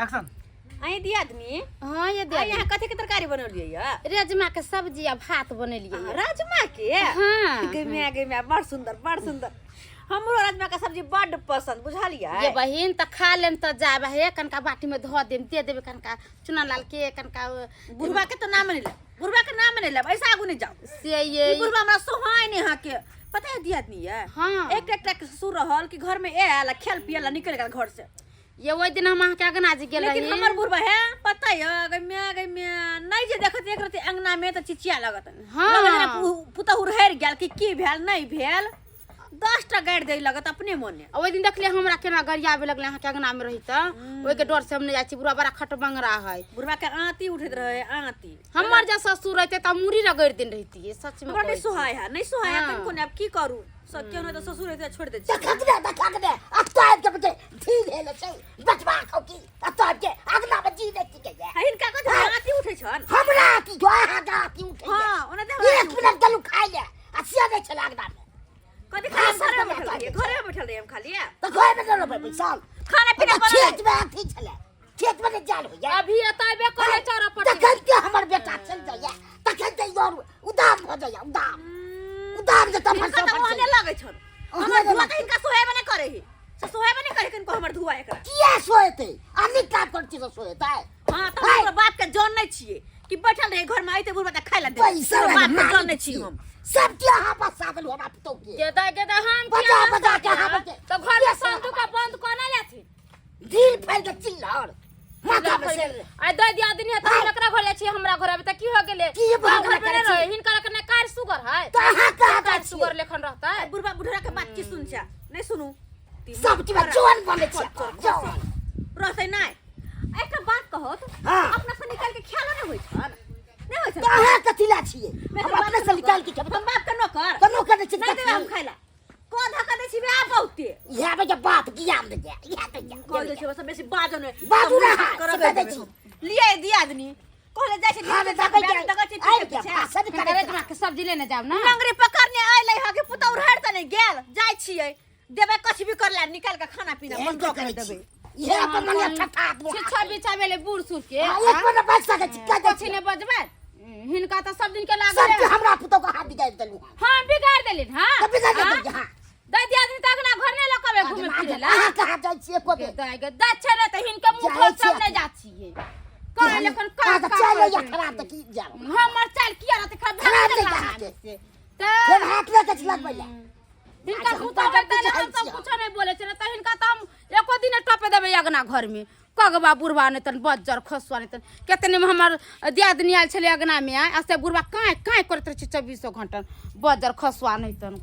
Action. आई दिया आदमी। हां ये दे यहाँ कथी के तरकारी बनलिए या? राजमा के सब्जी आ भात बनेलिए। राजमा के? हां गमे बड़ सुंदर बड़ सुंदर। हमरो राजमा का सब्जी बड़ पसंद बुझालिया। ये बहिन त खा लेम त जाब है कनका बाटी में धो देम दे देबे कनका चुना लाल के कनका बुढ़वा के तो नाम नहीं ले। बुढ़वा के नाम नहीं ले ऐसा आगू नहीं जाओ से ये बुढ़वा हमरा सोहाय नहीं हा के पता है दिया आदमी है। हां एक ससुर रहल कि घर में आला खेल पियला निकल गया घर से। ये वो दिन हम के अगना जी गेल लेकिन हमर बुढ़वा है पता है गमे नहीं जे देखत एक रति अंगना में त चिचिया लगत। हां पुतहु रह गेल कि भेल नहीं भेल 10टा गाड़ दे लगत अपने मने। ओइ दिन देखले हमरा केना गरिया आबे लगले के अगना में रही त ओइ के डर से हम नहीं जाई छी बुढ़वा बड़ा खट बंगरा है। बुढ़वा के आंती उठत रहे आंती। हमर जा ससुर रहते त मुरी रगड़ दिन रहती है सच में। नहीं सुहाय है नहीं सुहाय है कोन अब की करू सत्य न तो ससुर रहते छोड़ दे। देखा के अब तो आज के बजे ठीक है ले छै बचवा खौ की अब तो आज के अगला में जी देती के है हिनका कथि आंती उठै छन हमरा की जो आंती उठै। हां ओना दे 1 मिनट गलू खाइ ले असिया दे छला अगला में कथि खा घर में बैठल रहे हम खाली तो घर में चलो भाई साल खाना पीना खेत में आथी छले खेत में जाल हो जा अभी एतबे करे चारा पट तखन के हमर बेटा चल जाय तखन के और उदाम हो जाय उदाम जे तमन सब होने लागे छन हमर धुआ त इनका सोहे बने करे ही सोहे बने करे किनको हमर धुआ एकरा किया सोएते अन्य का करती तो सोएता है। हां तो हमरा बाप के जान नहीं छिए कि बैठल रहे घर में आइते बुढ़वा त खाइ ला दे पैसा बाप के जान नहीं छी हम सब क्या हां बस सागल हो बाप तो के के हम बजा के हां बजे तो घर में संदूक बंद कोना लेथि दिल फैल के चिल्लार माथा में से आई दे दिया दिन है त एकरा घर ले छी हमरा घर में त की हो गेले की बात घर में रहे हिनकर कने कार सुगर है तो हां का सुगर लेखन रहता है बुढ़वा बुढ़रा के बात की सुन छा नहीं सुनू सब की जोन बने छै जोन रहते नहीं एकटा बात कहत अपना से निकाल के ख्याल नहीं होय छन नहीं होय छन कहां कथिला छिए हम अपने से निकाल के हम बाप के नौकर कनो कर छै नहीं दे हम खाइला को धक्का दे छी आ बहुते यहां पे जब बाप ज्ञान दे यहां पे कोई दे छी बस बेसी बाजो नहीं बाजू रहा कर दे छी लिए दिया आदमी कहले जाय छै हां दबे के सब करे करे के सब्जी लेने जाब ना लंगरी पकड़ने आइले ह के पुतौ रहड़ त नहीं गेल जाय छिए देबे कछ भी कर ले निकाल के खाना पीना बंद कर देबे ये अपन मन ठठा आदमी छिछा बिछा बेले बूढ़ सुर के एक मन बात सके का दे कछि ने बजबे हिनका त सब दिन के सब लागल हमरा पुतो का हाथ बिगाड़ देलु हां बिगाड़ देलिन हां तब बिगाड़ दे हां दे दिया दिन तक ना घर ने लकबे घूमे फिरे ला कहां कहां जाय छिए को दे द छले त हिनके मुंह खोल सब नहीं जा छिए कह लेखन का चलो या खराब त की जाओ हमर चाल किया रहते खराब खराब नहीं से फिर हाथ लेके चलक बैला हिनका पुता बेटा ने सब कुछ नहीं बोले छ त हिनका त हम एको दिन टपे देबे अगना घर में कगबा बुढ़वा ने तन बज्जर खसवा ने तन केतने में हमर दियादनी आल छले अगना में आ से बुढ़वा काई काई करत रह 24 घंटा बज्जर खसवा नहीं तन